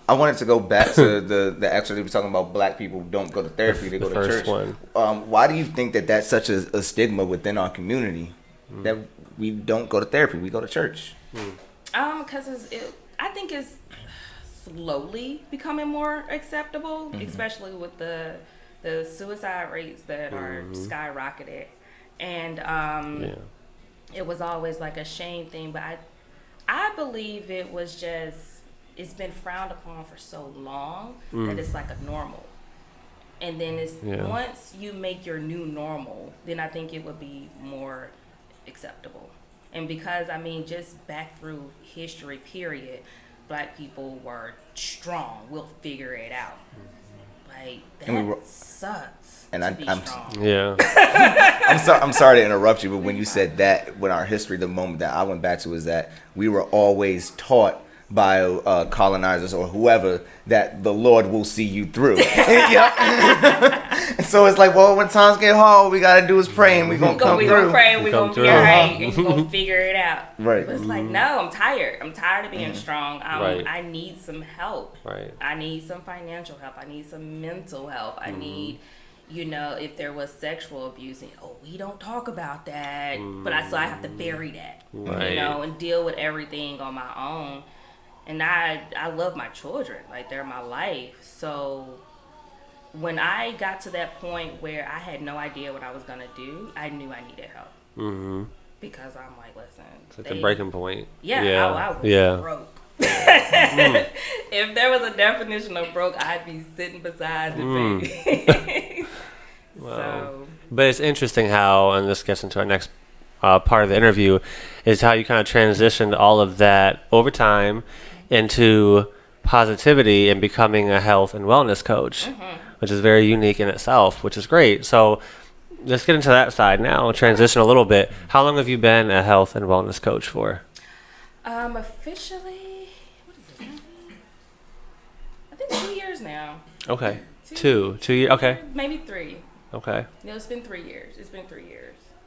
I wanted to go back to the actually we're talking about black people don't go to therapy, they go to first church. one. Why do you think that that's such a stigma within our community that we don't go to therapy, we go to church? Because I think it's slowly becoming more acceptable, especially with the suicide rates that are skyrocketed, and it was always like a shame thing, but I believe it was just, it's been frowned upon for so long that it's like a normal, and then it's once you make your new normal, then I think it would be more acceptable. And because I mean, just back through history period, black people were strong. We'll figure it out. But like, that sucks. And I'm strong. Yeah. I'm sorry to interrupt you, but when you said that, when our history, the moment that I went back to is that we were always taught by colonizers or whoever that the Lord will see you through. And so it's like, well, when times get hard, all we gotta do is pray, and we're gonna come through. We're gonna pray, we're gonna be alright, and we're gonna figure it out. Right. But it's like, no, I'm tired. I'm tired of being strong. Right. I need some help. Right. I need some financial help. I need some mental help. I need, if there was sexual abuse, we don't talk about that. But I have to bury that, Right. and deal with everything on my own. And I love my children. Like, they're my life. So when I got to that point where I had no idea what I was going to do, I knew I needed help. Mm-hmm. Because I'm like, listen. It's like the breaking point. Yeah. I was broke. If there was a definition of broke, I'd be sitting beside the baby. Wow. So. But it's interesting how, and this gets into our next part of the interview, is how you kind of transitioned all of that over time into positivity and becoming a health and wellness coach, which is very unique in itself, which is great. So let's get into that side now, transition a little bit. How long have you been a health and wellness coach for? Officially, what is this? I think 2 years now. Okay. 2 years. Okay. Maybe 3. Okay. No, it's been 3 years.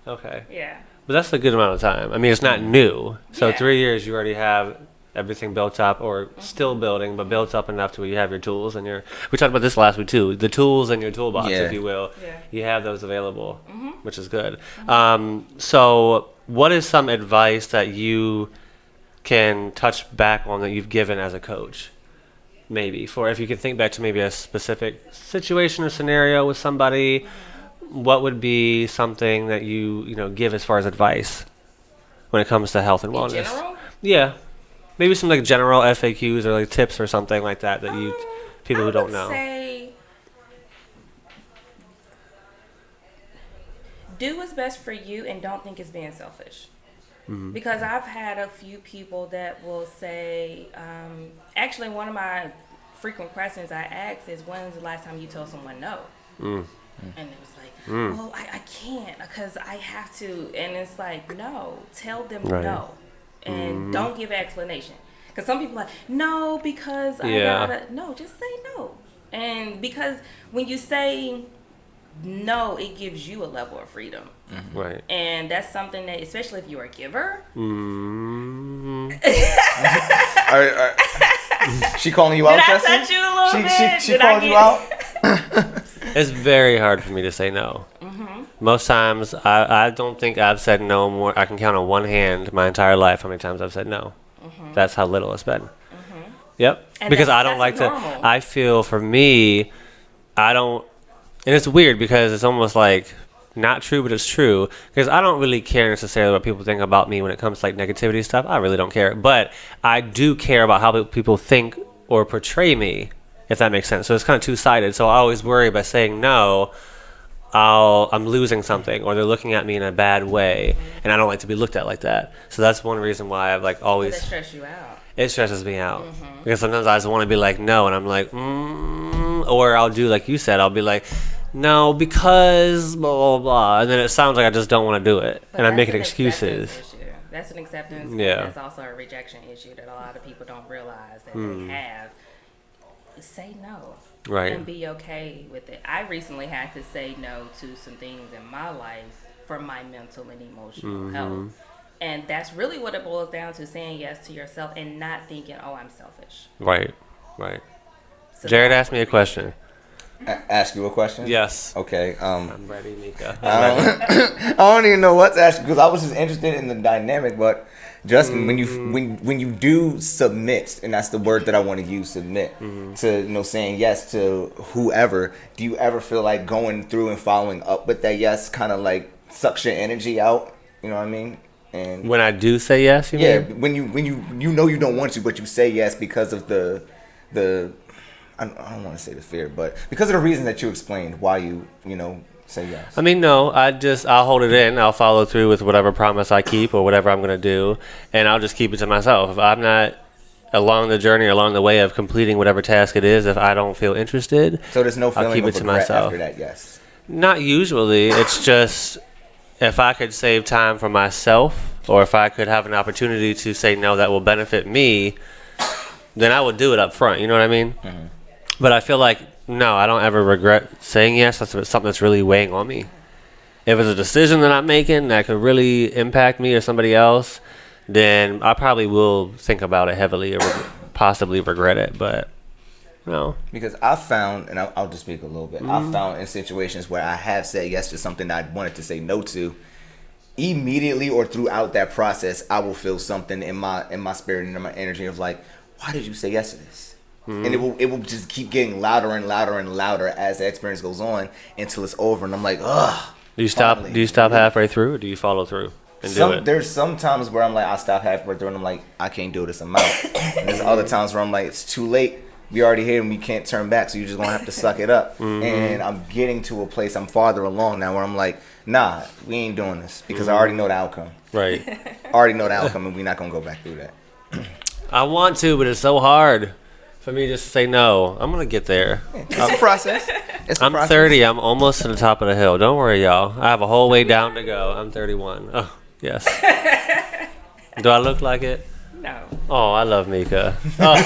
Okay. Yeah. But that's a good amount of time. I mean, it's not new. So Yeah. 3 years, you already have everything built up, or still building, but built up enough to where you have your tools and we talked about this last week too, the tools in your toolbox, if you will. Yeah. You have those available, which is good. So what is some advice that you can touch back on that you've given as a coach? Maybe for, if you can think back to maybe a specific situation or scenario with somebody, what would be something that you give as far as advice when it comes to health and wellness? In general? Yeah. Maybe some like general FAQs or like tips or something like that you people who don't know. I would say do what's best for you and don't think it's being selfish. Because I've had a few people that will say, actually one of my frequent questions I ask is, when's the last time you told someone no? And it was like, well, I can't because I have to. And it's like, no, tell them no. And don't give an explanation. Because some people are like, no, because I gotta. No, just say no. And because when you say no, it gives you a level of freedom. Right. And that's something that, especially if you're a giver. She calling you out, Did I Justin? touch you a little bit? She called you out? It's very hard for me to say no. Most times, I don't think I've said no more. I can count on one hand my entire life how many times I've said no. That's how little it's been. Yep. And because I that's don't like normal. to. I feel for me, I don't. And it's weird because it's almost like not true, but it's true. Because I don't really care necessarily what people think about me when it comes to like negativity stuff. I really don't care. But I do care about how people think or portray me, if that makes sense. So it's kind of two-sided. So I always worry by saying no, I'm losing something, or they're looking at me in a bad way, and I don't like to be looked at like that. So that's one reason why I've like always. Does it stress you out? It stresses me out because sometimes I just want to be like no, and I'm like, or I'll do like you said, I'll be like, no, because blah blah blah, and then it sounds like I just don't want to do it, But and I'm that's making an excuses. acceptance issue. That's an acceptance. Yeah. And that's also a rejection issue that a lot of people don't realize that they have. Say no. Right. And be okay with it. I recently had to say no to some things in my life for my mental and emotional health. And that's really what it boils down to, saying yes to yourself and not thinking, oh, I'm selfish. Right, right. So Jared asked me a question. Ask you a question? Yes. Okay. I'm ready, Mika. I don't even know what to ask you because I was just interested in the dynamic. But Justin, when you do submit, and that's the word that I want to use, submit to saying yes to whoever. Do you ever feel like going through and following up with that yes kind of like sucks your energy out? You know what I mean? And When I do say yes, you mean? when you know you don't want to, but you say yes because of the I don't want to say the fear, but because of the reason that you explained why you say yes. I mean, no, I'll hold it in. I'll follow through with whatever promise I keep or whatever I'm going to do, and I'll just keep it to myself. If I'm not along the journey, along the way of completing whatever task it is, if I don't feel interested, So there's no feeling I'll keep of it to regret myself. after that, yes. Not usually. It's just if I could save time for myself, or if I could have an opportunity to say no that will benefit me, then I would do it up front. You know what I mean? Mm-hmm. But I feel like, no, I don't ever regret saying yes. That's something that's really weighing on me. If it's a decision that I'm making that could really impact me or somebody else, then I probably will think about it heavily or possibly regret it. But no. Because I found, and I'll just speak a little bit, I found in situations where I have said yes to something that I wanted to say no to, immediately or throughout that process, I will feel something in my spirit and in my energy of like, why did you say yes to this? And it will just keep getting louder and louder and louder as the experience goes on until it's over. And I'm like, ugh. Do you stop halfway through, or do you follow through and do it? There's some times where I'm like, I stop halfway through and I'm like, I can't do this, I'm out. And there's other times where I'm like, it's too late. We already here and we can't turn back, so you're just gonna have to suck it up. And I'm getting to a place, I'm farther along now, where I'm like, nah, we ain't doing this because I already know the outcome. Right. I already know the outcome, and we're not gonna go back through that. I want to, but it's so hard for me just to say no. I'm gonna get there. It's a process. I'm 30. I'm almost to the top of the hill. Don't worry, y'all. I have a whole way down to go. I'm 31. Oh, yes. Do I look like it? No. Oh, I love Mika. Oh.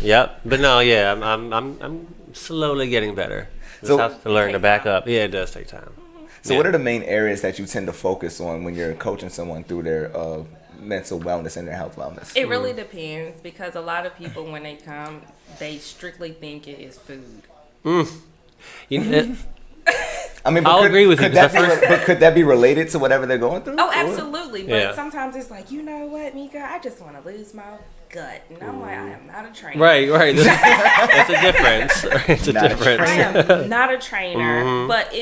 Yep. But no, yeah, I'm slowly getting better. Just have to learn to back up. Yeah, it does take time. So what are the main areas that you tend to focus on when you're coaching someone through their mental wellness and their health wellness? It really depends, because a lot of people, when they come, they strictly think it is food. I mean, I'll agree with you. But could that be related to whatever they're going through? Oh, absolutely. But Yeah. sometimes it's like, you know what, Mika, I just want to lose my gut. And I'm like, I am not a trainer. Right. That's a difference. It's a difference. I am not a trainer, but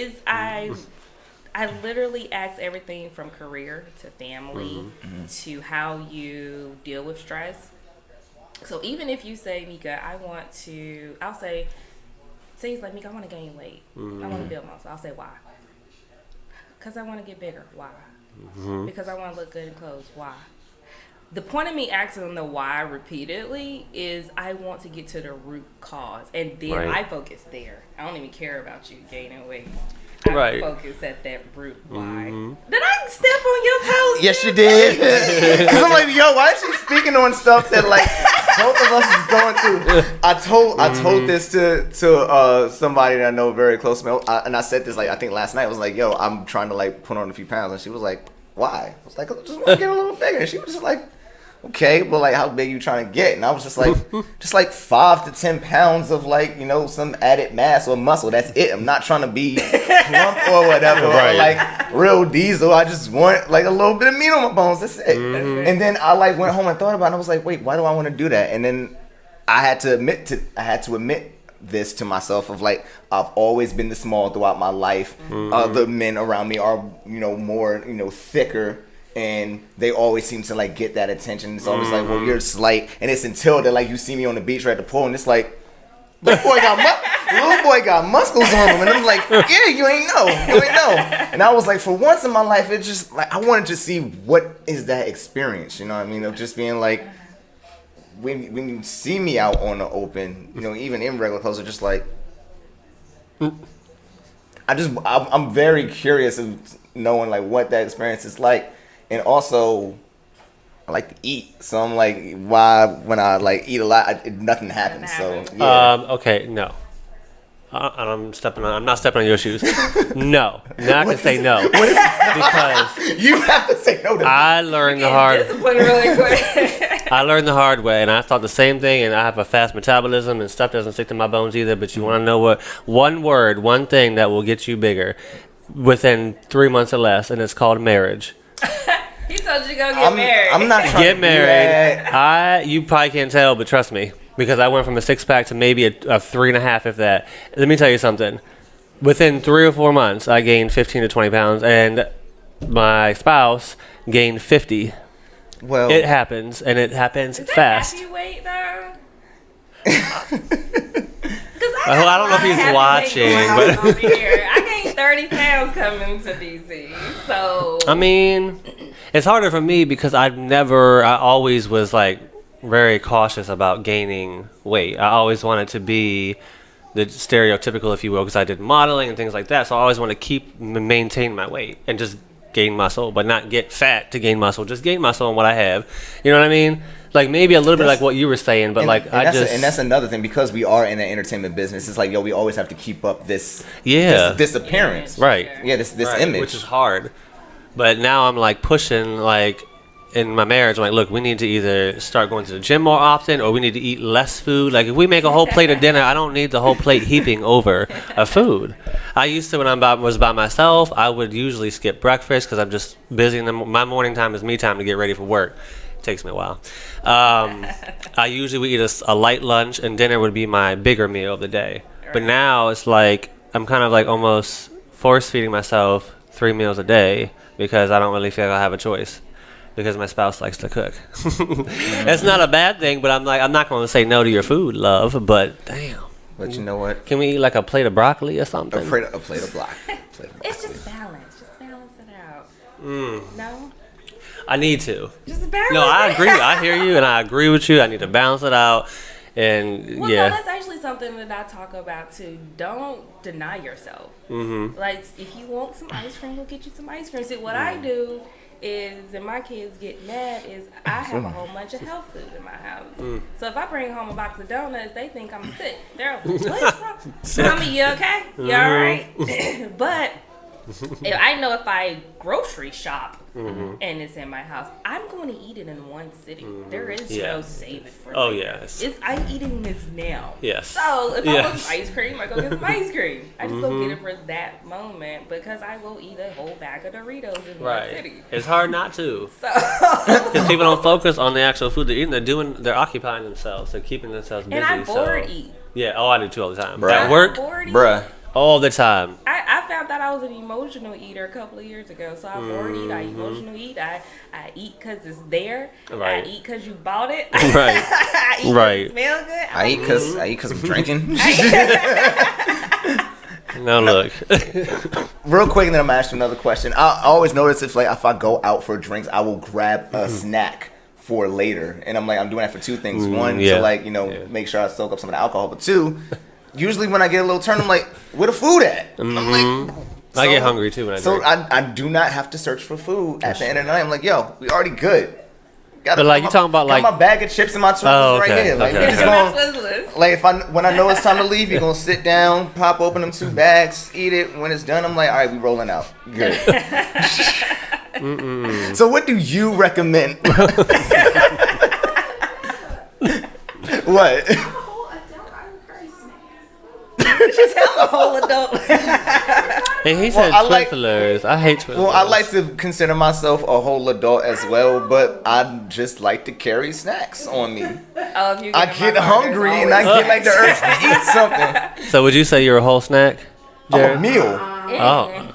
I literally ask everything from career to family to how you deal with stress. So even if you say, Mika, I'll say, things like, Mika, I want to gain weight. I want to build muscle. I'll say, why? Because I want to get bigger. Why? Because I want to look good in clothes. Why? The point of me asking them the why repeatedly is I want to get to the root cause. And then I focus there. I don't even care about you gaining weight. I focus at that root. Why? Did I step on your toes? Yes, you did. Because I'm like, yo, why is she speaking on stuff that like both of us is going through? I told this to somebody that I know very close to me, and I said this like I think last night. I was like, yo, I'm trying to like put on a few pounds, and she was like, why? I was like, I just want to get a little bigger. And she was just like, okay, well, like, how big you trying to get? And I was just like 5 to 10 pounds of like, you know, some added mass or muscle. That's it. I'm not trying to be plump or whatever, or like real diesel. I just want like a little bit of meat on my bones. That's it. And then I like went home and thought about it. And I was like, wait, why do I want to do that? And then I had to admit this to myself of like, I've always been this small throughout my life. Other men around me are, you know, more, you know, thicker. And they always seem to like get that attention. It's always like, well, you're slight, and it's until that like you see me on the beach or at the pool, and it's like, little boy got muscles on him, and I'm like, yeah, you ain't know. And I was like, for once in my life, it's just like I wanted to see what is that experience, you know what I mean, of just being like, when you see me out on the open, you know, even in regular clothes, are just like, I'm very curious of knowing like what that experience is like. And also, I like to eat, so I'm like, why when I like eat a lot, nothing happens. So yeah. Okay, no. I'm not stepping on your shoes. No. Now I can say no. Because you have to say no to me. I learned the hard Discipline really quick. I learned the hard way, and I thought the same thing, and I have a fast metabolism, and stuff doesn't stick to my bones either, but you want to know what? One thing that will get you bigger within 3 months or less, and it's called marriage. He told you to go get married. I'm not trying Get to married. You probably can't tell, but trust me, because I went from a 6-pack to maybe a 3.5, if that. Let me tell you something. Within 3 or 4 months, I gained 15 to 20 pounds, and my spouse gained 50. Well, it happens, and it happens Is that fast. happy weight though? I don't know if he's watching, but I gained 30 pounds coming to DC. So I mean, it's harder for me because I always was like very cautious about gaining weight. I always wanted to be the stereotypical, if you will, because I did modeling and things like that. So I always want to maintain my weight and just gain muscle, but not get fat to gain muscle. Just gain muscle on what I have. You know what I mean? Like maybe a little bit like what you were saying, but and that's another thing, because we are in the entertainment business. It's like, yo, we always have to keep up this appearance, right? Yeah, this right, image, which is hard. But now I'm like pushing, like in my marriage, I'm like, look, we need to either start going to the gym more often, or we need to eat less food. Like if we make a whole plate of dinner, I don't need the whole plate heaping over a food. I used to, when I was by myself, I would usually skip breakfast because I'm just busy. My morning time is me time to get ready for work. Takes me a while. I usually would eat a light lunch, and dinner would be my bigger meal of the day. But now it's like I'm kind of like almost force feeding myself 3 meals a day because I don't really feel like I have a choice because my spouse likes to cook. It's not a bad thing, but I'm not going to say no to your food, love. But damn. But you know what? Can we eat like a plate of broccoli or something? A plate of broccoli. It's just balance. Just balance it out. No. I need to. Just balance. No, I agree. I hear you, and I agree with you. I need to balance it out, and well, yeah. no, that's actually something that I talk about too. Don't deny yourself. Mm-hmm. Like if you want some ice cream, go get you some ice cream. See, what I do is, and my kids get mad, is I have a whole bunch of health food in my house. So if I bring home a box of donuts, they think I'm sick. They're like, what's wrong? Mommy, you okay? You all right? But I know if I grocery shop and it's in my house, I'm going to eat it in one sitting. There is no save it for later. Yes. I'm eating this now. Yes. So if I want some ice cream, I go get some ice cream. I just go get it for that moment because I will eat a whole bag of Doritos in one sitting. It's hard not to. So because people don't focus on the actual food they're eating. They're occupying themselves. They're keeping themselves busy. And I bored eat. Yeah. Oh, I do too all the time. Bruh. At work, Bruh. all the time. I found out I was an emotional eater a couple of years ago. So I bored eat, I emotional eat, I eat because it's there. Right. I eat because you bought it. Right. I eat 'cause it smell good. I eat because I'm drinking. No, look. Real quick, and then I'm gonna ask you another question. I always notice if I go out for drinks, I will grab a snack for later, and I'm doing that for two things. One, to make sure I soak up some of the alcohol, but two, usually when I get a little turn, I'm like, where the food at? I'm like, I get hungry too when I drink. So I do not have to search for food at the end of the night. I'm like, yo, we already good. But like you talking about like my bag of chips and my Twizzlers right here. Like, okay. When I know it's time to leave, you're gonna sit down, pop open them 2 bags, eat it. When it's done, I'm like, all right, we rolling out. Good. So what do you recommend? What? I'm a whole adult. And he said Twizzlers. I hate Twizzlers. Well, I like to consider myself a whole adult as well, but I just like to carry snacks on me. I get hungry and I get like the urge to eat something. So would you say you're a whole snack, Jared? I'm a meal.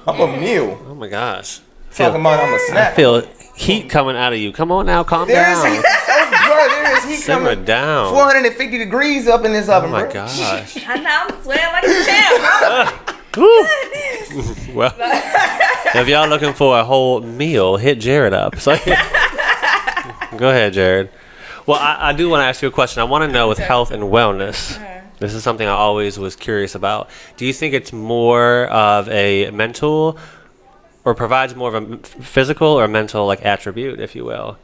I'm a meal. Oh my gosh. Talking about I'm a snack. I feel heat coming out of you. Come on now, calm down. There is heat Simmer coming. down. 450 degrees up in this oven, Oh my bro. gosh. I know, I'm sweating like a champ. Well, if y'all looking for a whole meal, hit Jared up. So, go ahead, Jared. Well, I do want to ask you a question. I want to know with health and wellness. This is something I always was curious about. Do you think it's more of a mental or provides more of a physical or mental like attribute, if you will?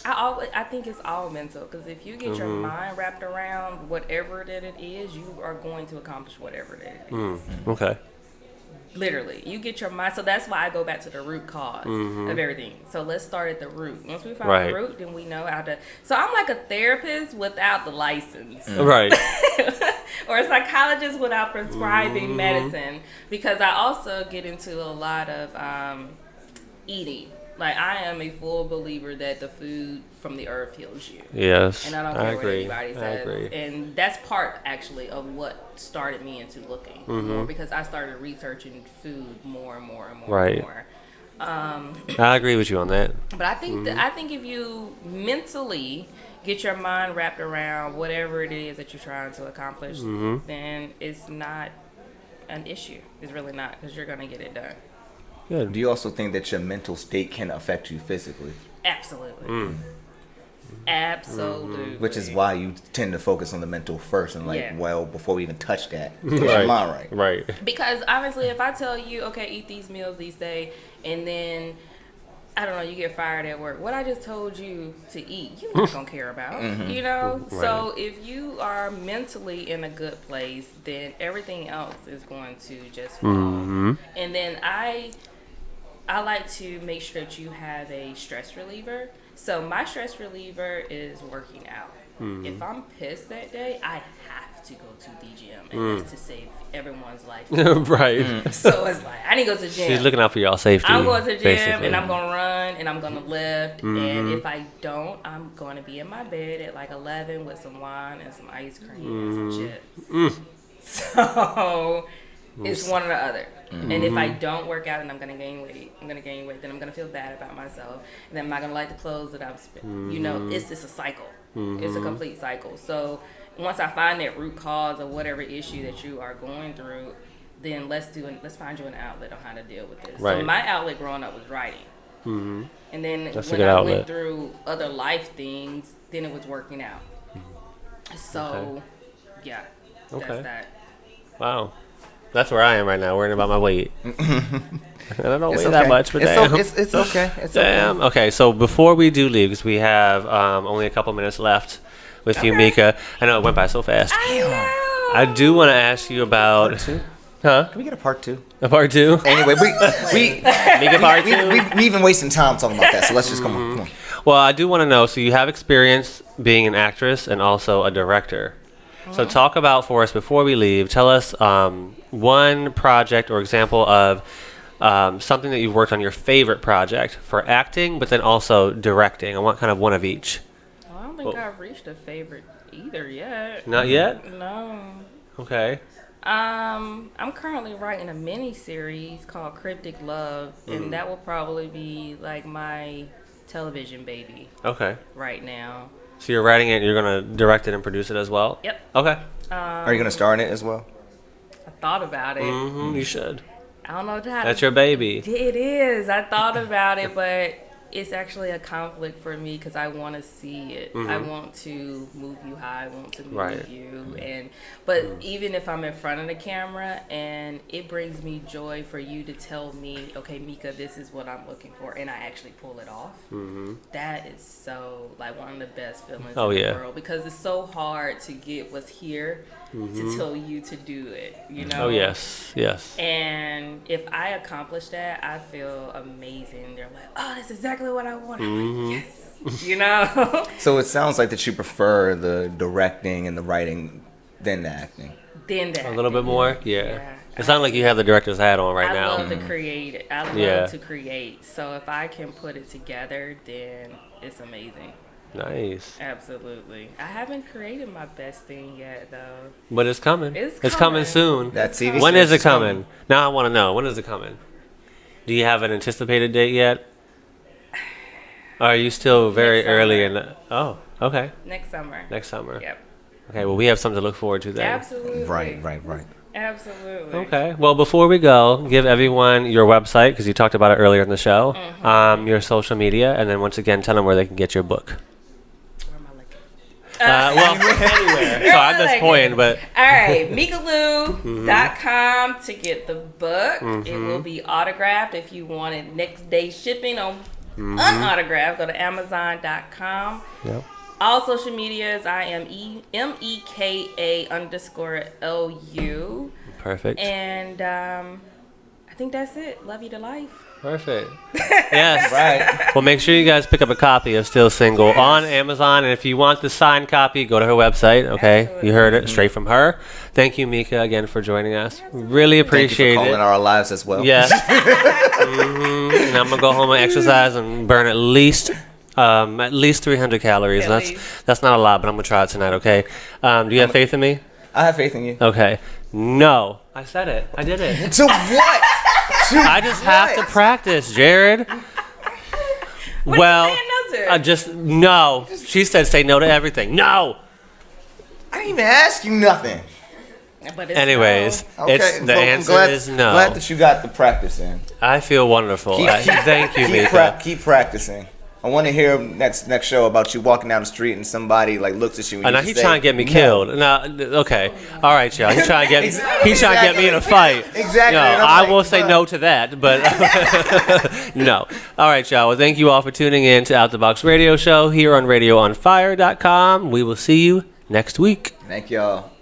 I think it's all mental, because if you get your mind wrapped around whatever that it is, you are going to accomplish whatever that it is. Okay. Literally, you get your mind. So that's why I go back to the root cause of everything. So let's start at the root. Once we find the root, then we know how to. So I'm like a therapist without the license, right? Or a psychologist without prescribing medicine, because I also get into a lot of eating. Like, I am a full believer that the food from the earth heals you. Yes, and I don't care what anybody says. I agree. And that's part, actually, of what started me into looking more, because I started researching food more and more and more and more. I agree with you on that. But I think I think if you mentally get your mind wrapped around whatever it is that you're trying to accomplish, then it's not an issue. It's really not, because you're gonna get it done. Good. Do you also think that your mental state can affect you physically? Absolutely. Absolutely. Which is why you tend to focus on the mental first and well, before we even touch that, get Right. your mind right. Right. Because honestly, if I tell you, okay, eat these meals these days, and then I don't know, you get fired at work, what I just told you to eat, you're not gonna care about. You know. Right. So if you are mentally in a good place, then everything else is going to just flow. And then I like to make sure that you have a stress reliever. So my stress reliever is working out. If I'm pissed that day, I have to go to the gym, and that's to save everyone's life. Right. So it's like, I need to go to the gym. She's looking out for y'all safety. I'm going to the gym, basically. and I'm going to run, and I'm going to lift. And if I don't, I'm going to be in my bed at like 11 with some wine and some ice cream and some chips. So it's one or the other. And if I don't work out and I'm going to gain weight, then I'm going to feel bad about myself. And then I'm not going to like the clothes that I've spent. You know, it's just a cycle. It's a complete cycle. So once I find that root cause of whatever issue that you are going through, then let's find you an outlet on how to deal with this. Right. So my outlet growing up was writing. And then That's a when good I outlet. went through other life things, then it was working out. So, yeah, Okay. that's that. Wow. That's where I am right now, worrying about my weight. And I don't weigh It's that okay. much, but It's damn. it's okay. It's Damn. Okay, so before we do leave, because we have only a couple minutes left with you, Mika. I know it went by so fast. I do want to ask you about... Part two? Huh? Can we get a part two? A part two? Anyway, Mika part two? we even wasting time talking about that, so let's just come on. Well, I do want to know, so you have experience being an actress and also a director. So talk about for us, before we leave, tell us one project or example of something that you've worked on, your favorite project for acting, but then also directing. I want kind of one of each. Well, I don't think I've reached a favorite either yet. Not yet? No. Okay. I'm currently writing a mini series called Cryptic Love, and that will probably be like my television baby Okay. right now. So you're writing it, you're going to direct it and produce it as well? Yep. Okay. Are you gonna star in it as well? I thought about it. You should. I don't know how That's to. your baby. It is. I thought about it, but it's actually a conflict for me because I want to see it. I want to move you how I want to move you, but even if I'm in front of the camera, and it brings me joy for you to tell me, okay, Mika, this is what I'm looking for, and I actually pull it off. That is so like one of the best feelings in the world, because it's so hard to get what's here to tell you to do it. You know. Oh yes. And if I accomplish that, I feel amazing. They're like, oh, that's exactly what I wanted. I'm like, yes. You know? So it sounds like that you prefer the directing and the writing than the acting. Then that. A little bit more? Yeah. It sounds like you have the director's hat on right now. I love to create it. I love to create. So if I can put it together, then it's amazing. Nice. Absolutely. I haven't created my best thing yet, though. But it's coming. It's coming soon. That TV When series is it coming? Now I want to know. When is it coming? Do you have an anticipated date yet? Are you still very Next early summer. in the... Oh, okay. Next summer. Next summer. Yep. Okay, well, we have something to look forward to then. Absolutely. Right. Absolutely. Okay. Well, before we go, give everyone your website, because you talked about it earlier in the show, your social media, and then once again, tell them where they can get your book. Where am I looking? Well, anywhere. So I'm just pointing, but... All right, mikaloo.com to get the book. It will be autographed. If you wanted next day shipping on unautographed, go to amazon.com. Yep. All social medias, I am MEKA_LU. Perfect. And I think that's it. Love you to life. Perfect. Yes. Right. Well, make sure you guys pick up a copy of Still Single on Amazon. And if you want the signed copy, go to her website. Okay. Absolutely. You heard it straight from her. Thank you, Mika, again for joining us. Really appreciate Thank you for it. calling our lives as well. Yes. And I'm going to go home and exercise and burn at least 300 calories. That's not a lot, but I'm going to try it tonight, okay? Do you have faith in me? I have faith in you. Okay. No. I said it. I did it. To what? I just have to practice, Jared. Well, no. She said say no to everything. No. I didn't even ask you nothing. But it's Anyways, no. it's the answer is no. Glad that you got the practice in. I feel wonderful. Thank you, Mika. Keep practicing. I want to hear next show about you walking down the street and somebody like looks at you. And now he's trying to get me killed. Now, okay, all right, y'all. He's trying to get he's trying to get me in a fight. Exactly. I will say no to that, but no. All right, y'all. Well, thank you all for tuning in to Out the Box Radio Show here on RadioOnFire.com. We will see you next week. Thank y'all.